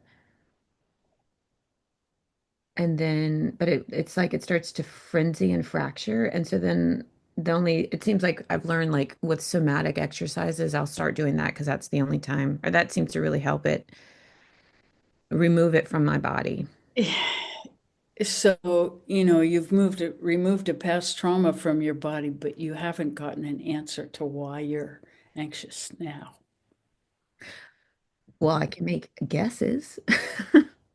And then, but it's like it starts to frenzy and fracture. And so then it seems like I've learned like with somatic exercises, I'll start doing that because that's the only time, or that seems to really help it remove it from my body. So, you've removed a past trauma from your body, but you haven't gotten an answer to why you're anxious now. Well, I can make guesses.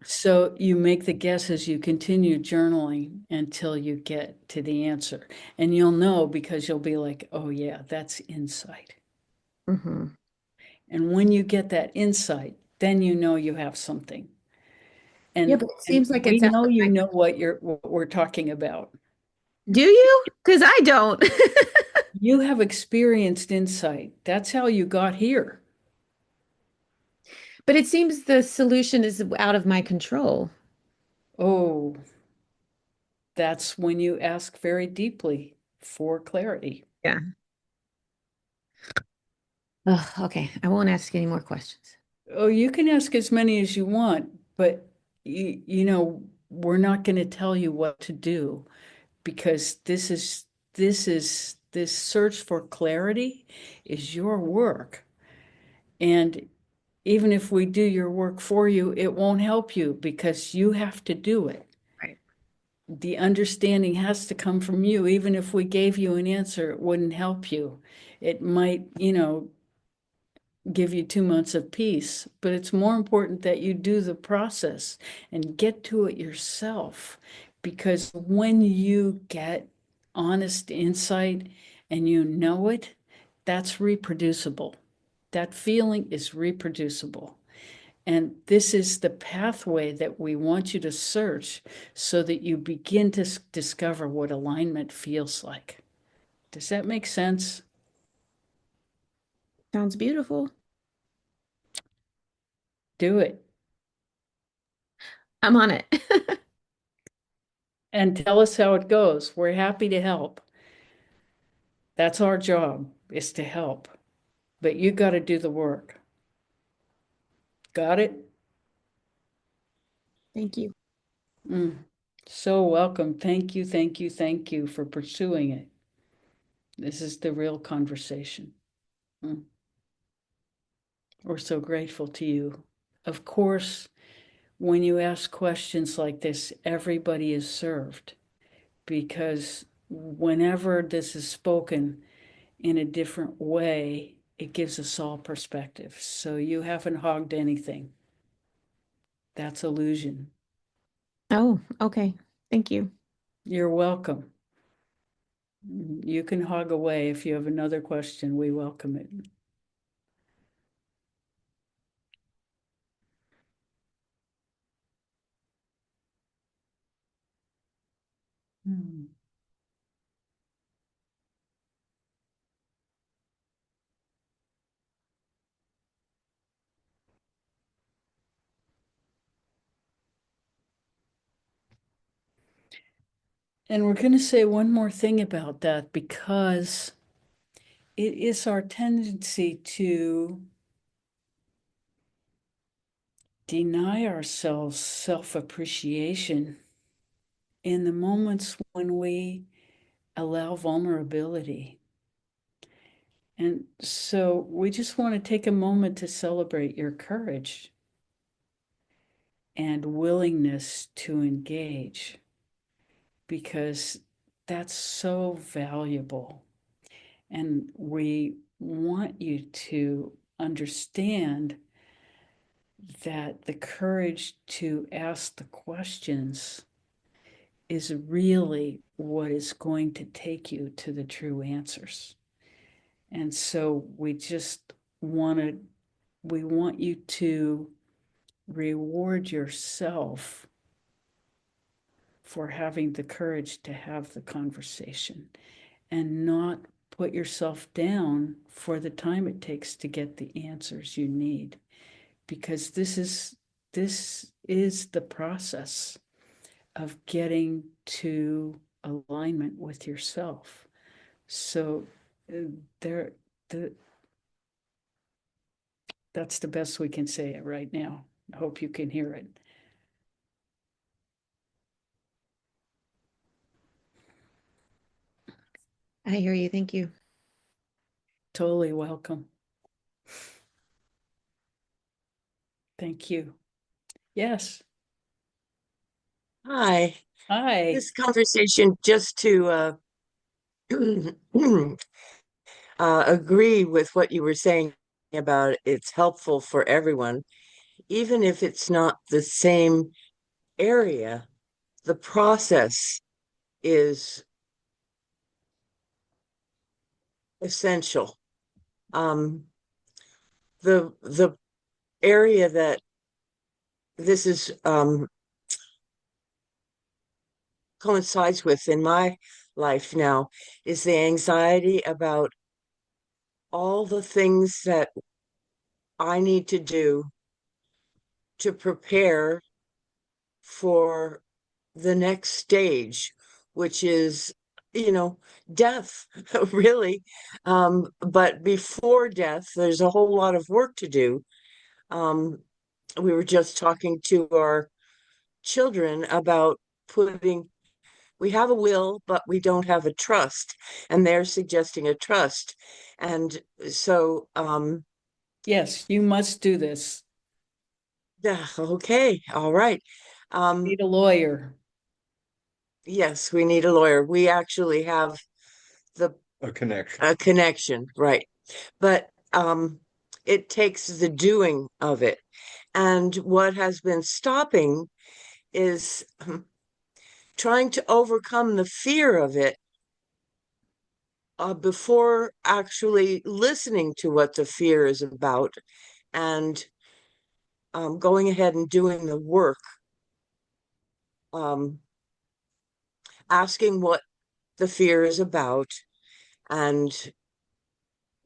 So you make the guess as you continue journaling until you get to the answer. And you'll know because you'll be like, oh, yeah, that's insight. Hmm. And when you get that insight, then you know you have something. Yeah, And but it and seems like we it's out know of you my. know what we're talking about. Do you? Because I don't. You have experienced insight. That's how you got here. But it seems the solution is out of my control. Oh, that's when you ask very deeply for clarity. Yeah. Oh, okay. I won't ask any more questions. Oh, you can ask as many as you want, but we're not going to tell you what to do because this search for clarity is your work. And even if we do your work for you, it won't help you because you have to do it. Right. The understanding has to come from you. Even if we gave you an answer, it wouldn't help you. It might, give you 2 months of peace, but it's more important that you do the process and get to it yourself. Because when you get honest insight and you know it, that's reproducible. That feeling is reproducible. And this is the pathway that we want you to search so that you begin to discover what alignment feels like. Does that make sense? Sounds beautiful. Do it I'm on it. and tell us how it goes. We're happy to help. That's our job, is to help. But you got to do the work. Got it? Thank you. Mm. So welcome. Thank you, thank you, thank you for pursuing it. This is the real conversation. Mm. We're so grateful to you. Of course, when you ask questions like this, everybody is served because whenever this is spoken in a different way, it gives us all perspective. So you haven't hogged anything. That's illusion. Oh, okay. Thank you. You're welcome. You can hog away. If you have another question, we welcome it. Hmm. And we're going to say one more thing about that, because it is our tendency to deny ourselves self-appreciation in the moments when we allow vulnerability. And so we just want to take a moment to celebrate your courage and willingness to engage, because that's so valuable. And we want you to understand that the courage to ask the questions is really what is going to take you to the true answers. And so we want you to reward yourself for having the courage to have the conversation, and not put yourself down for the time it takes to get the answers you need, because this is the process of getting to alignment with yourself. So there the that's the best we can say it right now. I hope you can hear it. I hear you. Thank you. Totally welcome. Thank you. Yes. Hi. Hi. This conversation, just to agree with what you were saying about it's helpful for everyone, even if it's not the same area, the process is essential. Um, the area that this is coincides with in my life now is the anxiety about all the things that I need to do to prepare for the next stage, which is, you know, death, really. But before death, there's a whole lot of work to do. Um, we were just talking to our children about putting, we have a will, but we don't have a trust, and they're suggesting a trust. And so, Yes, you must do this. yeah, okay, all right. Need a lawyer. Yes, we need a lawyer. We actually have the a connection, right? But it takes the doing of it. And what has been stopping is trying to overcome the fear of it before actually listening to what the fear is about, and going ahead and doing the work, um, asking what the fear is about, and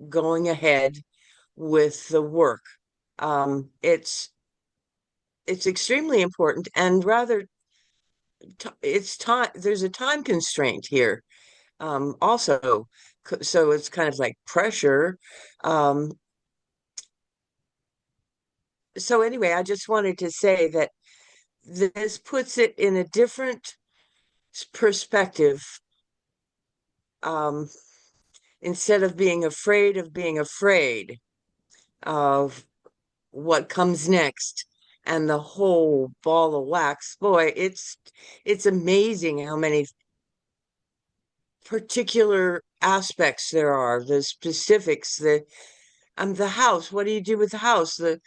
going ahead with the work. It's extremely important, and rather it's time, there's a time constraint here, also, so it's kind of like pressure. um so anyway, I just wanted to say that this puts it in a different perspective. um Instead of being afraid of what comes next and the whole ball of wax, boy, it's amazing how many particular aspects there are, the specifics, the house, what do you do with the house, the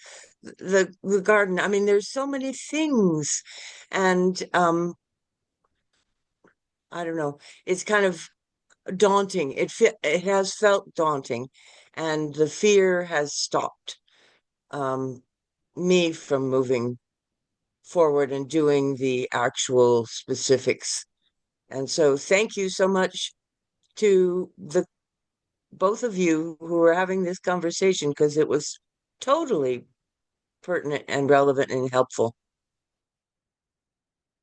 garden, I mean, there's so many things. And I don't know, it's kind of daunting. It has felt daunting, and the fear has stopped um, me from moving forward and doing the actual specifics. And so, thank you so much to the both of you who are having this conversation because it was totally pertinent and relevant and helpful.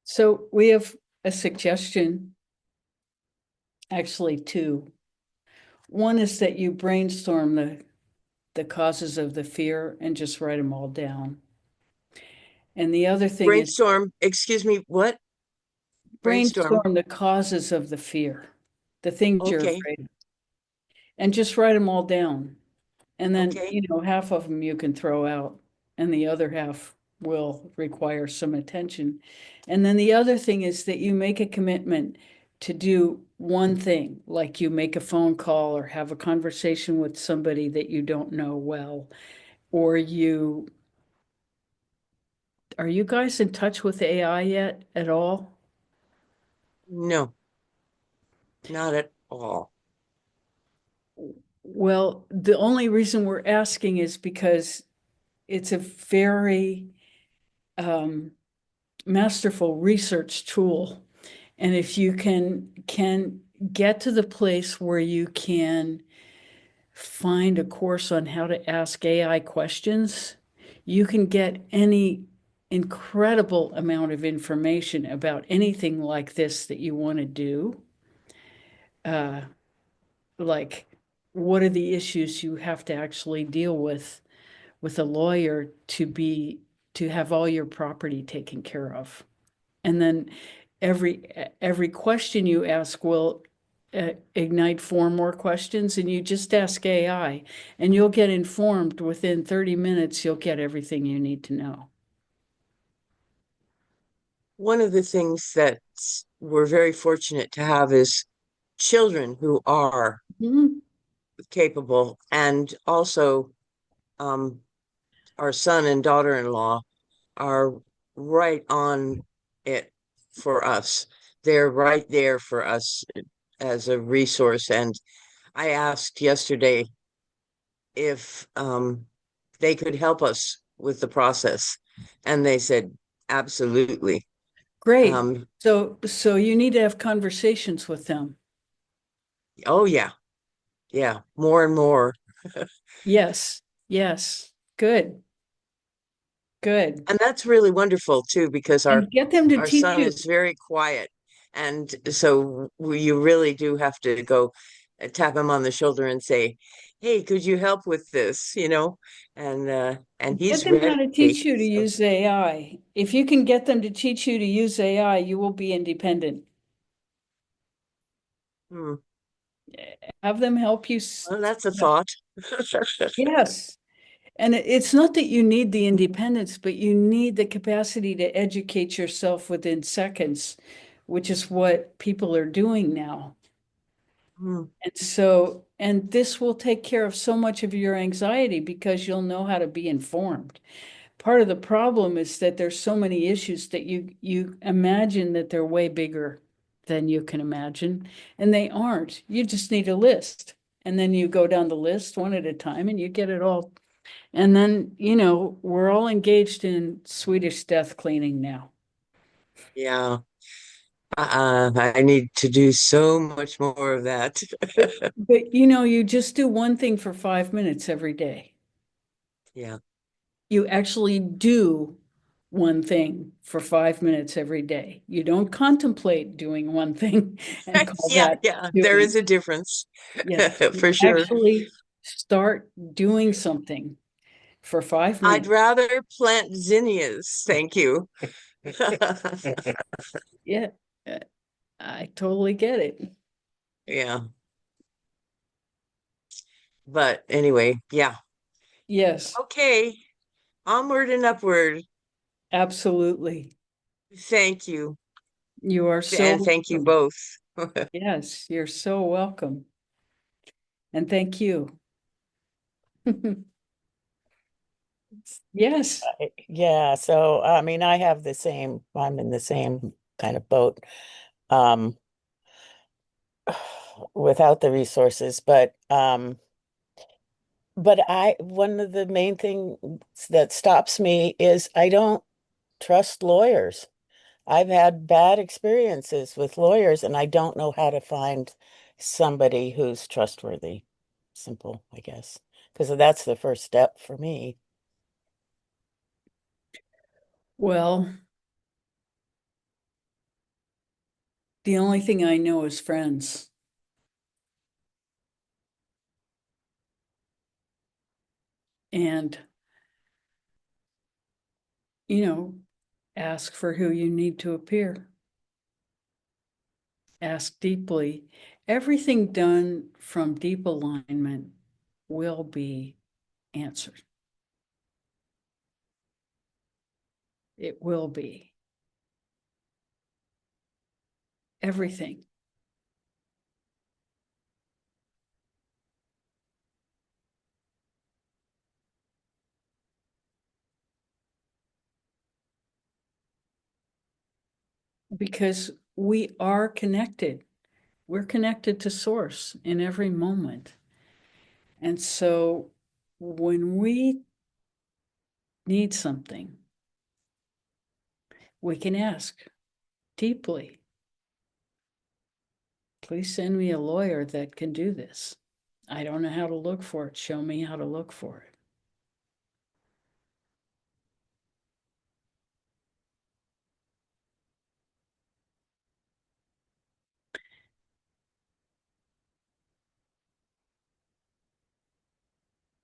So we have a suggestion, actually two. One is that you brainstorm the causes of the fear and just write them all down. And the other thing is Brainstorm, excuse me, what? Brainstorm. brainstorm the causes of the fear, the things you're Okay, afraid of, and just write them all down. And then, okay. half of them you can throw out, and the other half will require some attention. And then the other thing is that you make a commitment to do one thing, like you make a phone call or have a conversation with somebody that you don't know well, or are you guys in touch with AI yet at all? No, not at all. Well, the only reason we're asking is because it's a very masterful research tool. And if you can get to the place where you can find a course on how to ask AI questions, you can get any incredible amount of information about anything like this that you want to do. Uh, like, what are the issues you have to actually deal with a lawyer to have all your property taken care of? And then every question you ask will ignite four more questions, and you just ask AI, and you'll get informed within 30 minutes. You'll get everything you need to know. One of the things that we're very fortunate to have is children who are Mhm. capable, and also um, our son and daughter-in-law are right on it for us. They're right there for us as a resource. And I asked yesterday if they could help us with the process, and they said absolutely. Great. Um, So you need to have conversations with them. oh yeah, yeah, more and more. Yes, yes. Good, good. And that's really wonderful too, because And get them to our teach son you. is very quiet, and so you really do have to go tap him on the shoulder and say, "Hey, could you help with this?" And Get he's them how ready. to teach you to So, use AI. If you can get them to teach you to use AI, you will be independent. hmm, Have them help you. well, that's a thought. Yes. And it's not that you need the independence, but you need the capacity to educate yourself within seconds, which is what people are doing now. Hmm, And this will take care of so much of your anxiety because you'll know how to be informed. Part of the problem is that there's so many issues that you imagine that they're way bigger than you can imagine, and they aren't. You just need a list. And then you go down the list one at a time and you get it all. And then, we're all engaged in Swedish death cleaning now. yeah, I need to do so much more of that. But you just do one thing for 5 minutes every day. Yeah. You actually do one thing for 5 minutes every day. You don't contemplate doing one thing and call Yeah, that yeah, there is doing. a difference Yes, you for sure. actually start doing something for 5 minutes. I'd rather plant zinnias, thank you. Yeah, uh, I totally get it. Yeah, but anyway, yeah. Yes, Okay, onward and upward. absolutely. Thank you, You are so and thank you welcome. both. Yes, you're so welcome. And thank you. Yes. Yeah, so I mean, I'm in the same kind of boat. Um, without the resources, but one of the main things that stops me is I don't trust lawyers. I've had bad experiences with lawyers and I don't know how to find somebody who's trustworthy. Simple, I guess, because that's the first step for me. Well, the only thing I know is friends. And, you know, ask for who you need to appear. Ask deeply. Everything done from deep alignment will be answered. It will be. Everything. Because we are connected. We're connected to source in every moment. And so when we need something, we can ask deeply. Please send me a lawyer that can do this. I don't know how to look for it. Show me how to look for it.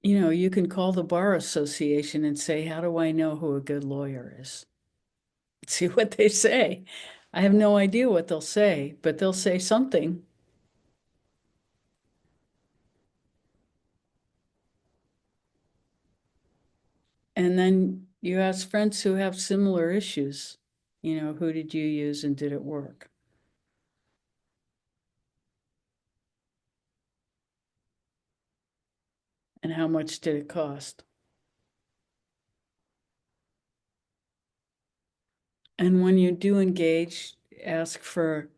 You know, you can call the bar association and say, how do I know who a good lawyer is? See what they say. I have no idea what they'll say, but they'll say something. And then you ask friends who have similar issues, you know, who did you use and did it work? And how much did it cost? And when you do engage, ask for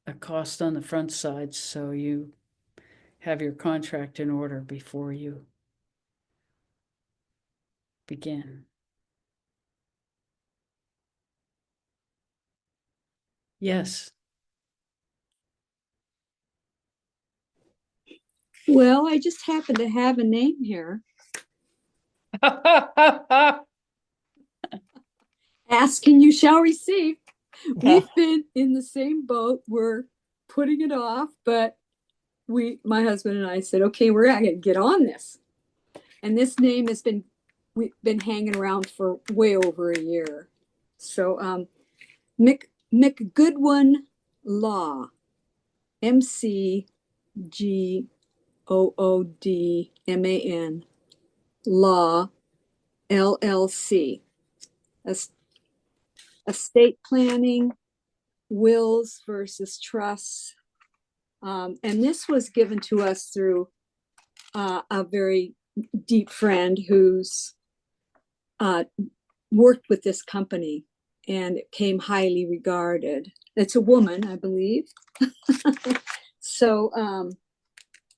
a cost on the front side so you have your contract in order before you begin. Yes. Well, I just happen to have a name here. Ask and you shall receive. We've been in the same boat. We're putting it off, but my husband and I said, okay, we're gonna get on this. And this name we've been hanging around for way over a year. So McGoodwin Law, McGoodman Law, LLC. Estate planning, wills versus trusts. And this was given to us through a very deep friend who's worked with this company, and it came highly regarded. It's a woman, I believe. So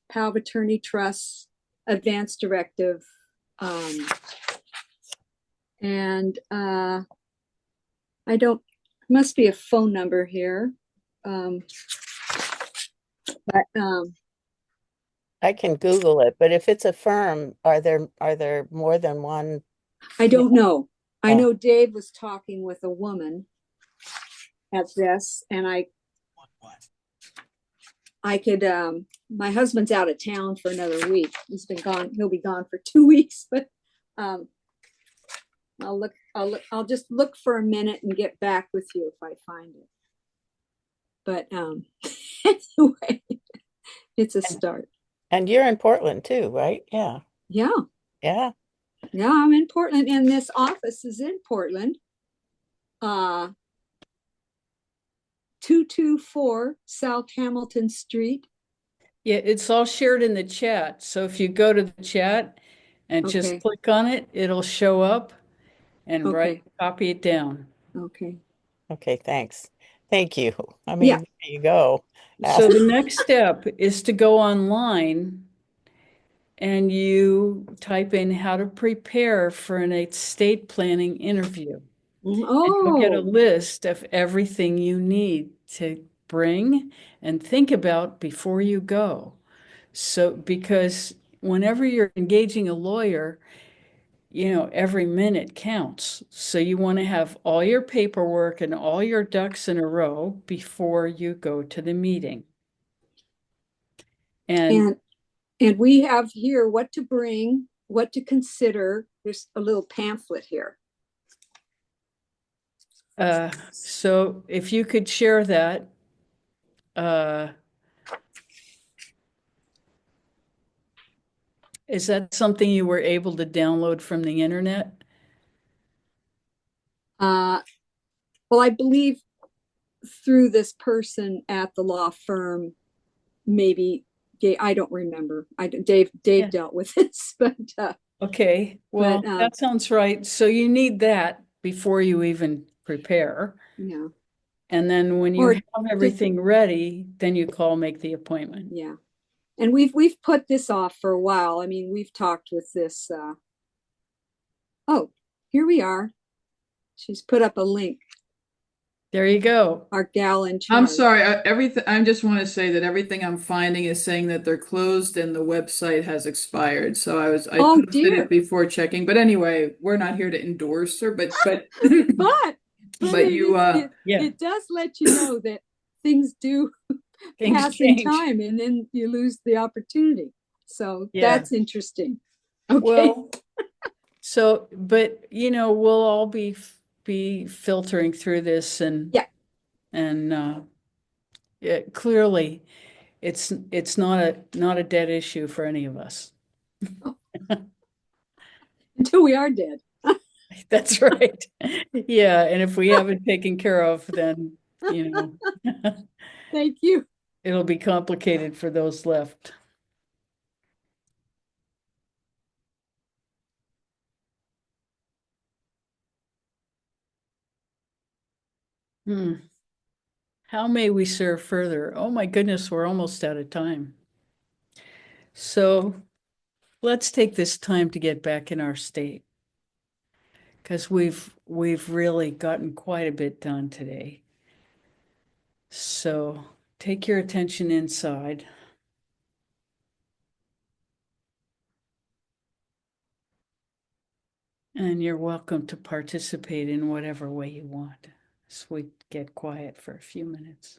power of attorney, trusts, advance directive, and I don't, must be a phone number here. But I can Google it, but if it's a firm, are there more than one? I don't know. I Oh. know Dave was talking with a woman at this, and I could my husband's out of town for another week. He'll be gone for 2 weeks, but I'll just look for a minute and get back with you if I find it. But anyway, it's a start. And you're in Portland too, right? Yeah. Yeah. Yeah. Yeah, I'm in Portland, and this office is in Portland. 224 South Hamilton Street. Yeah, it's all shared in the chat. So if you go to the chat and just Okay. click on it, it'll show up and Okay. copy it down. Okay. Okay, thanks. Thank you. I Yeah. mean, there you go. So Ask. the next step is to go online and you type in how to prepare for an estate planning interview. And you'll get a Oh, list of everything you need to bring and think about before you go. So, because whenever you're engaging a lawyer, every minute counts. So you want to have all your paperwork and all your ducks in a row before you go to the meeting. And and we have here what to bring, what to consider. There's a little pamphlet here. so if you could share that, uh, is that something you were able to download from the internet? Well, I believe through this person at the law firm, maybe I don't remember. Dave Yeah. dealt with this, but Okay, well, but that sounds right. So you need that before you even prepare. yeah, And then when you or have just everything ready, then you call, make the appointment. yeah. And we've put this off for a while. I mean, we've talked with this. Oh, here we are. She's put up a link. There you go. Our gal in I'm charge. sorry, everything, I just want to say that everything I'm finding is saying that they're closed and the website has expired. So I Oh posted dear. it before checking. But anyway, we're not here to endorse her, but But but you Yeah, it does let you know that things do things pass in change. time, and then you lose the opportunity. So Yeah. that's interesting. Okay. Well, so, but we'll all be filtering through this Yeah. and clearly it's not a dead issue for any of us. Until we are dead. That's right. Yeah, and if we haven't taken care of, then Thank you. it'll be complicated for those left. Hmm. How may we serve further? Oh my goodness, we're almost out of time. So let's take this time to get back in our state because we've really gotten quite a bit done today. So take your attention inside. And you're welcome to participate in whatever way you want. So we get quiet for a few minutes.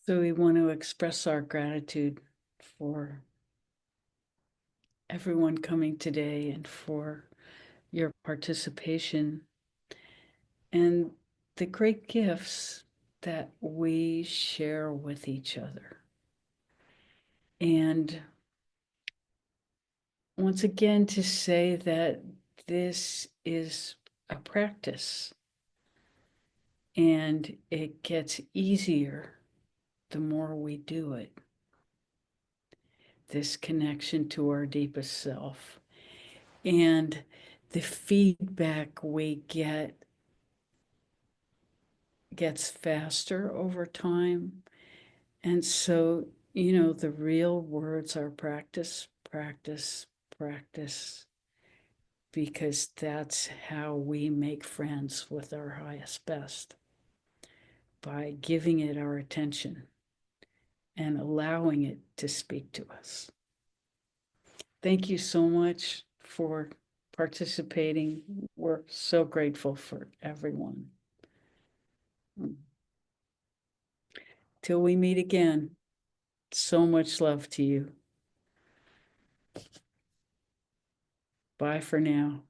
So we want to express our gratitude for everyone coming today and for your participation and the great gifts that we share with each other. And once again, to say that this is a practice and it gets easier the more we do it. This connection to our deepest self and the feedback we get gets faster over time. And so, the real words are practice, practice, practice, because that's how we make friends with our highest best, by giving it our attention and allowing it to speak to us. Thank you so much for participating. We're so grateful for everyone. Till we meet again, so much love to you. Bye for now.